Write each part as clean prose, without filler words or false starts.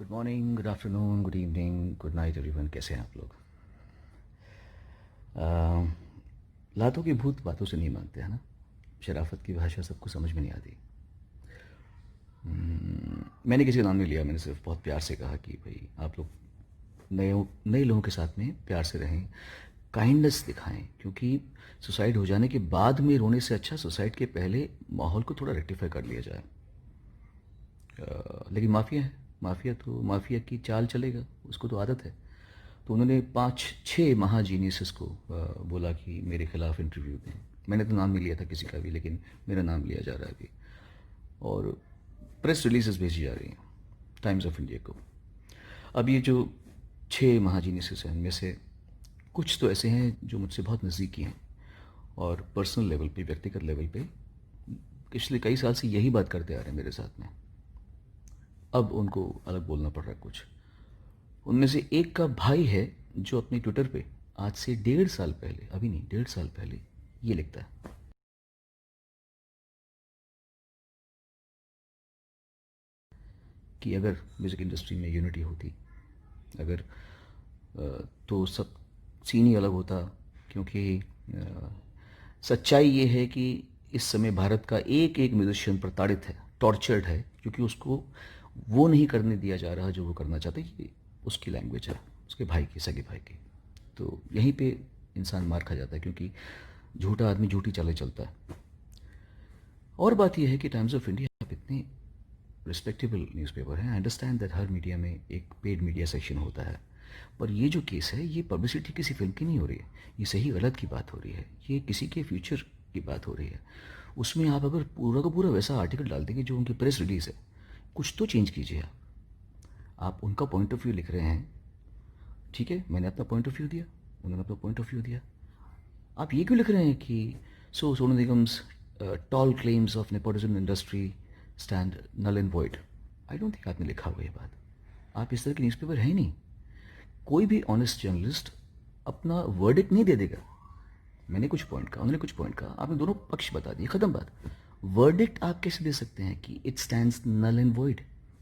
Good morning, good afternoon, good evening, good night everyone. कैसे हैं आप लोग? लातों के भूत बातों से नहीं मानते हैं ना। शराफत की भाषा सबको समझ में नहीं आती। मैंने किसी का नाम नहीं लिया, मैंने सिर्फ बहुत प्यार से कहा कि भाई आप लोग नए नए लोगों के साथ में प्यार से रहें, काइंडनेस दिखाएं, क्योंकि सुसाइड हो जाने के बाद में रोने से अच्छा सुसाइड के पहले माहौल को थोड़ा रेक्टिफाई कर लिया जाए। लेकिन माफिया है, माफिया तो माफिया की चाल चलेगा, उसको तो आदत है। तो उन्होंने 5-6 महाजीनियसेस को बोला कि मेरे खिलाफ इंटरव्यू दें। मैंने तो नाम नहीं लिया था किसी का भी, लेकिन मेरा नाम लिया जा रहा है अभी। और प्रेस रिलीजेस भेजी जा रही हैं टाइम्स ऑफ इंडिया को। अब ये जो 6 महाजीनियसेस हैं, इनमें से कुछ तो ऐसे हैं जो मुझसे बहुत नज़दीकी हैं और पर्सनल लेवल पे, व्यक्तिगत लेवल पे पिछले कई साल से यही बात करते आ रहे हैं मेरे साथ में। अब उनको अलग बोलना पड़ रहा है कुछ। उनमें से एक का भाई है जो अपने ट्विटर पे आज से 1.5 साल पहले, अभी नहीं 1.5 साल पहले, ये लिखता है कि अगर म्यूज़िक इंडस्ट्री में यूनिटी होती, अगर तो सब सीन ही अलग होता। क्योंकि सच्चाई ये है कि इस समय भारत का एक एक म्यूजिशियन प्रताड़ित है, टॉर्चर्ड है, क्योंकि उसको वो नहीं करने दिया जा रहा जो वो करना चाहता है। ये उसकी लैंग्वेज है, उसके भाई की, सगे भाई की। तो यहीं पे इंसान मार खा जाता है, क्योंकि झूठा आदमी झूठी चालें चलता है। और बात यह है कि टाइम्स ऑफ इंडिया आप इतने रिस्पेक्टेबल न्यूज़पेपर है। I understand that her media में एक पेड मीडिया सेक्शन होता है, पर ये जो केस है ये पब्लिसिटी किसी फिल्म की नहीं हो रही है, ये सही गलत की बात हो रही है, ये किसी के फ्यूचर की बात हो रही है। उसमें आप अगर पूरा का पूरा वैसा आर्टिकल डाल देंगे जो उनकी प्रेस रिलीज़ है, कुछ तो चेंज कीजिए। आप उनका पॉइंट ऑफ व्यू लिख रहे हैं, ठीक है, मैंने अपना पॉइंट ऑफ व्यू दिया, उन्होंने अपना पॉइंट ऑफ व्यू दिया। आप ये क्यों लिख रहे हैं कि Sonu Nigam's tall claims of nepotism industry stand null and void? I don't think आपने लिखा हुआ ये बात। आप इस तरह के न्यूज़पेपर है ही नहीं। कोई भी ऑनेस्ट जर्नलिस्ट अपना वर्डिक्ट नहीं दे देगा। मैंने कुछ पॉइंट कहा, उन्होंने कुछ पॉइंट कहा, आपने दोनों पक्ष बता दिए, खत्म बात। वर्डिक्ट आप कैसे दे सकते हैं कि it stands null and void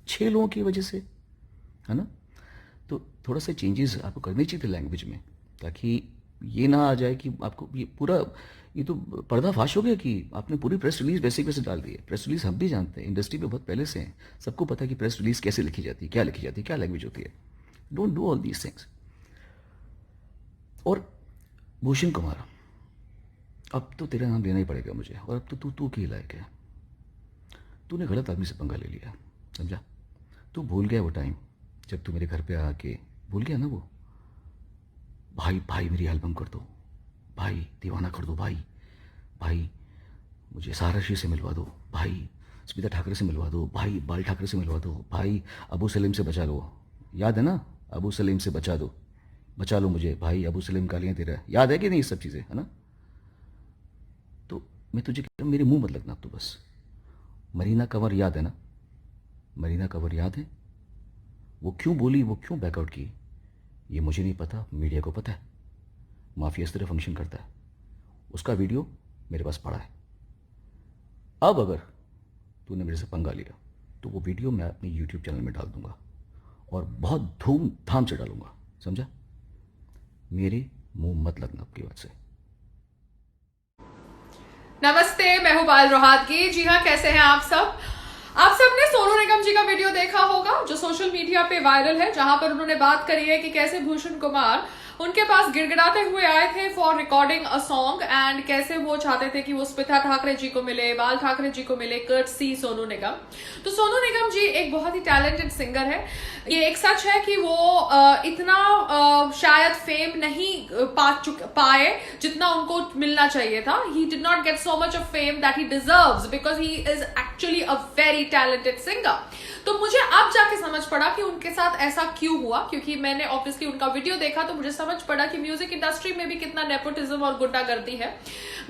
6 लोगों की वजह से, है ना? तो थोड़ा सा चेंजेस आपको करनी चाहिए थे लैंग्वेज में, ताकि ये ना आ जाए कि आपको ये पूरा, ये तो पर्दाफाश हो गया कि आपने पूरी प्रेस रिलीज वैसे वैसे डाल दी है। प्रेस रिलीज हम भी जानते हैं, इंडस्ट्री में बहुत पहले से हैं, सबको पता है कि प्रेस रिलीज कैसे लिखी जाती है, क्या लिखी जाती है, क्या लैंग्वेज होती है। Don't do all these things. और भूषण कुमार, अब तो तेरा नाम लेना ही पड़ेगा मुझे, और अब तो तू की लायक है। तूने गलत आदमी से पंगा ले लिया, समझा? तू भूल गया वो टाइम जब तू मेरे घर पे आके, भूल गया ना वो, भाई भाई मेरी एल्बम कर दो, भाई दीवाना कर दो, भाई भाई मुझे साराशी से मिलवा दो, भाई स्मिता ठाकरे से मिलवा दो, भाई बाल ठाकरे से मिलवा दो, भाई अबू सलीम से बचा लो। याद है ना? अबू सलीम से बचा दो, बचा लो मुझे, भाई अबू सलीम गालियाँ दे रहा है। याद है कि नहीं ये सब चीज़ें, है ना? तो मैं तुझे कह रहा हूँ, मेरे मुंह मत लगना अब तो बस। मरीना कंवर याद है ना? मरीना कंवर याद है? वो क्यों बोली, वो क्यों बैकआउट की, ये मुझे नहीं पता, मीडिया को पता है। माफिया इस तरह फंक्शन करता है। उसका वीडियो मेरे पास पड़ा है। अब अगर तूने मेरे से पंगा लिया तो वो वीडियो मैं अपने यूट्यूब चैनल में डाल दूंगा, और बहुत धूमधाम से डालूंगा, समझा? मेरे मुंह मत लगना आपकी बात से। नमस्ते, मैं हूं पायल रोहातगी। जी हाँ, कैसे हैं आप सब? आप सबने सोनू निगम जी का वीडियो देखा होगा जो सोशल मीडिया पे वायरल है, जहां पर उन्होंने बात करी है कि कैसे भूषण कुमार उनके पास गिड़गिड़ाते हुए आए थे for recording a song, and कैसे वो चाहते थे कि वो स्मिता ठाकरे जी को मिले, बाल ठाकरे जी को मिले, कर्टसी सोनू निगम। तो सोनू निगम जी एक बहुत ही टैलेंटेड सिंगर है। ये एक सच है कि वो इतना शायद फेम नहीं पाए जितना उनको मिलना चाहिए था। He did not get so much of fame that he deserves, because he is actually a very talented singer. तो मुझे अब जाके समझ पड़ा कि उनके साथ ऐसा क्यों हुआ, क्योंकि मैंने ऑब्वियसली उनका वीडियो देखा तो मुझे समझ पड़ा कि म्यूजिक इंडस्ट्री में भी कितना नेपोटिज्म और गुंडागर्दी है।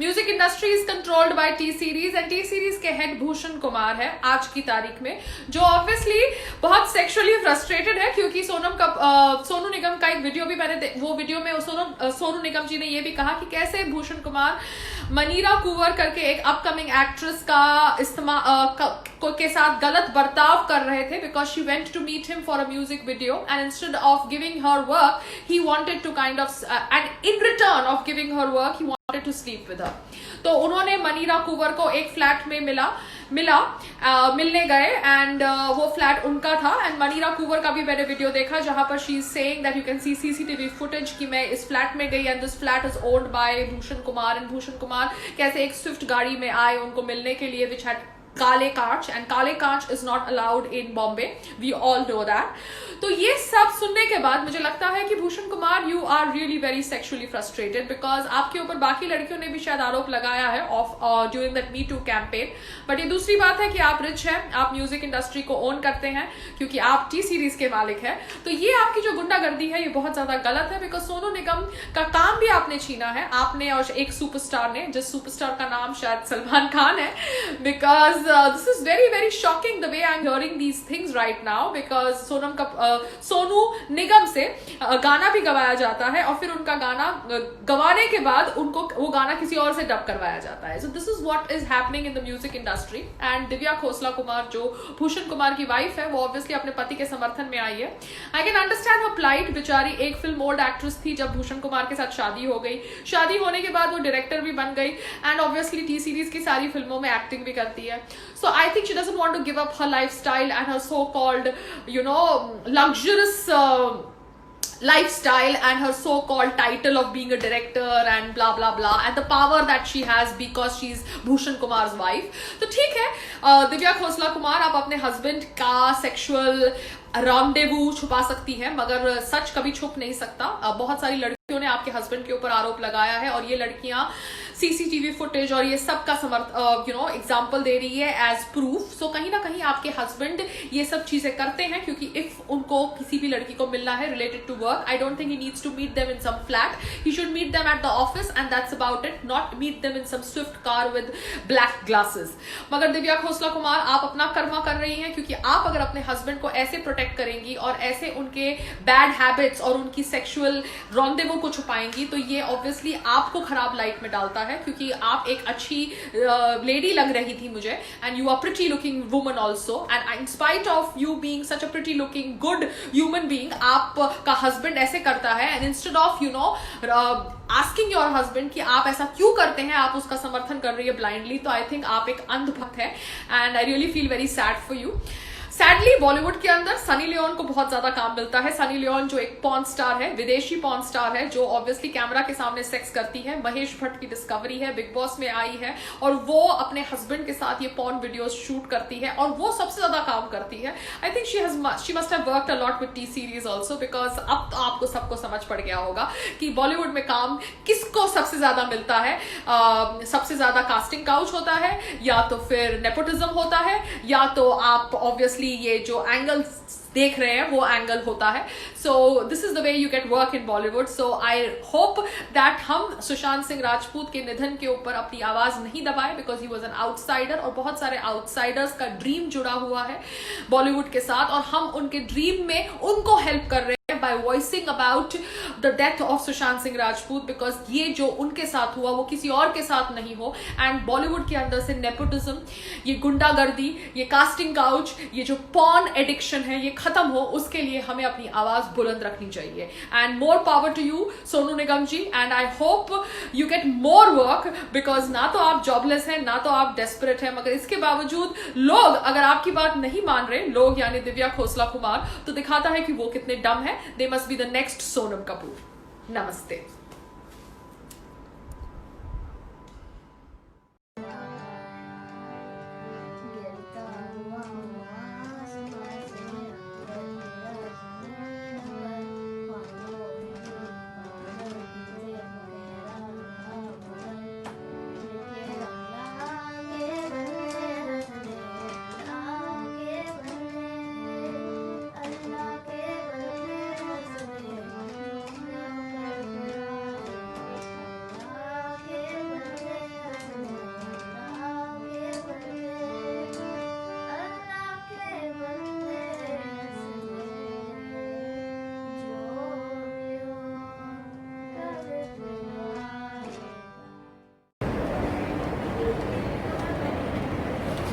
Music industry is controlled by T series, and T series के हेड भूषण कुमार है आज की तारीख में, जो ऑब्वियसली बहुत सेक्सुअली फ्रस्ट्रेटेड है, क्योंकि सोनू निगम का एक वीडियो भी मैंने वो वीडियो में सोनू निगम जी ने ये भी कहा कि कैसे भूषण कुमार मनीरा कुंवर करके एक अपकमिंग एक्ट्रेस का के साथ गलत बर्ताव कर रहे थे, because she went went to meet him for a music video, and instead of giving her work, he wanted to kind of and in return of giving her work, he wanted to sleep with her. तो उन्होंने मनीरा कुवर को एक flat में मिलने गए, and वो flat उनका था. एंड मनीरा कुवर का भी मैंने वीडियो देखा जहां पर she is saying that you can see CCTV footage कि मैं इस फ्लैट में गई, and this flat is owned by Bhushan Kumar. And Bhushan Kumar कैसे एक स्विफ्ट गाड़ी में आए उनको मिलने के लिए, विच हैड काले कांच, एंड काले कांच is not allowed in Bombay, we all know that. तो ये सब सुनने के बाद मुझे लगता है कि Bhushan Kumar, you are really very sexually frustrated, because आपके ऊपर बाकी लड़कियों ने भी शायद आरोप लगाया है of during that me too campaign. But ये दूसरी बात है कि आप रिच हैं, आप म्यूजिक इंडस्ट्री को ओन करते हैं क्योंकि आप टी सीरीज के मालिक हैं. तो ये आपकी जो गुंडागर्दी है ये बहुत ज्यादा गलत है, बिकॉज सोनू निगम का काम भी आपने छीना है, आपने और एक सुपरस्टार ने, जिस सुपरस्टार का नाम शायद सलमान खान है. Because this is very very shocking the way I'm hearing these things right now, because Sonu Nigam से गाना भी गवाया जाता है और फिर उनका गाना गवाने के बाद उनको वो गाना किसी और से डब करवाया जाता है. So this is what is happening in the music industry. And Divya Khosla Kumar जो भूषण कुमार की वाइफ है, वो ऑब्वियसली अपने पति के समर्थन में आई है. I can understand her plight. बेचारी एक फिल्म ओल्ड एक्ट्रेस थी जब भूषण कुमार के साथ शादी हो गई, शादी होने के बाद वो डायरेक्टर भी बन गई, एंड ऑब्वियसली टी सीरीज की सारी फिल्मों में एक्टिंग भी करती है. So I think she doesn't want to give up her lifestyle and her so-called, luxurious lifestyle and her so-called title of being a director and blah blah blah, and the power that she has because she's Bhushan Kumar's wife. तो ठीक है, दिव्या खोसला कुमार, आप अपने husband का sexual रामडेवू छुपा सकती है, मगर सच कभी छुप नहीं सकता. बहुत सारी लड़कियों ने आपके हस्बैंड के ऊपर आरोप लगाया है, और ये लड़कियां सीसीटीवी फुटेज और ये सब का एग्जाम्पल दे रही है एज प्रूफ. सो कहीं ना कहीं आपके हस्बैंड ये सब चीजें करते हैं क्योंकि इफ उनको किसी भी लड़की को मिलना है related to work, I don't think he needs to meet them in some flat. He should meet them at the office and that's about it, not meet them in some Swift car with black glasses. मगर दिव्या खोसला कुमार, आप अपना कर्मा कर रही हैं, क्योंकि आप अगर अपने हस्बैंड को ऐसे प्रोटेक्ट करेंगी और ऐसे उनके बैड हैबिट्स और उनकी सेक्सुअल रॉन्डेवो को छुपाएंगी, तो ये ऑब्वियसली आपको खराब लाइट में डालता है, क्योंकि आप एक अच्छी लेडी लग रही थी मुझे, and you are pretty looking woman also, and in spite of you being such a pretty looking good human being, आपका हस्बैंड ऐसे करता है, and instead of asking your husband कि आप ऐसा क्यों करते हैं, आप उसका समर्थन कर रही है ब्लाइंडली. तो आई थिंक आप एक अंधभक्त है, and I really feel very sad for you. Sadly Bollywood के अंदर सनी लियोन को बहुत ज्यादा काम मिलता है. सनी लियोन जो एक पॉर्न स्टार है, विदेशी पॉर्न स्टार है, जो ऑब्वियसली कैमरा के सामने सेक्स करती है. महेश भट्ट की डिस्कवरी है, बिग बॉस में आई है, और वो अपने हस्बैंड के साथ ये पॉर्न वीडियोस शूट करती है, और वो सबसे ज्यादा काम करती है. I think she must have worked a lot with T series also, because अब तो आपको सबको समझ पड़ गया होगा कि बॉलीवुड में काम किसको सबसे ज्यादा मिलता है. सबसे ज्यादा कास्टिंग काउच होता है, या तो फिर नेपोटिज्म होता है, या तो आप ऑब्वियसली ये जो एंगल देख रहे हैं वो एंगल होता है. So this is the way you get work in Bollywood. So I hope that हम सुशांत सिंह राजपूत के निधन के ऊपर अपनी आवाज नहीं दबाए, because he was an outsider, और बहुत सारे आउटसाइडर्स का ड्रीम जुड़ा हुआ है बॉलीवुड के साथ, और हम उनके ड्रीम में उनको हेल्प कर रहे हैं by voicing about the death of Sushant Singh Rajput, because ये जो उनके साथ हुआ वो किसी और के साथ नहीं हो. एंड बॉलीवुड के अंदर से नेपोटिज्म, ये गुंडागर्दी, ये कास्टिंग काउच, ये जो पॉर्न एडिक्शन है, ये खत्म हो, उसके लिए हमें अपनी आवाज बुलंद रखनी चाहिए. And more power to you Sonu Nigam ji, and I hope you get more work, because ना तो आप जॉबलेस हैं, ना तो आप डेस्परेट हैं, मगर इसके बावजूद लोग अगर आपकी बात नहीं मान रहे, लोग यानी दिव्या खोसला कुमार, तो दिखाता है कि वो कितने डम है. They must be the next Sonam Kapoor. Namaste.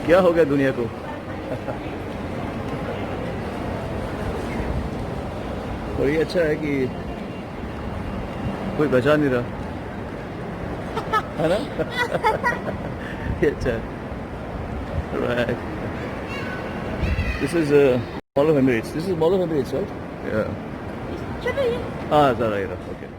क्या हो गया दुनिया को? और ये अच्छा है कि कोई बचा नहीं रहा, है ना? ये अच्छा है. Right. This is Mall of Emirates. This is Mall of Emirates, right? Yeah. चलो ये Ah, Zara. Okay.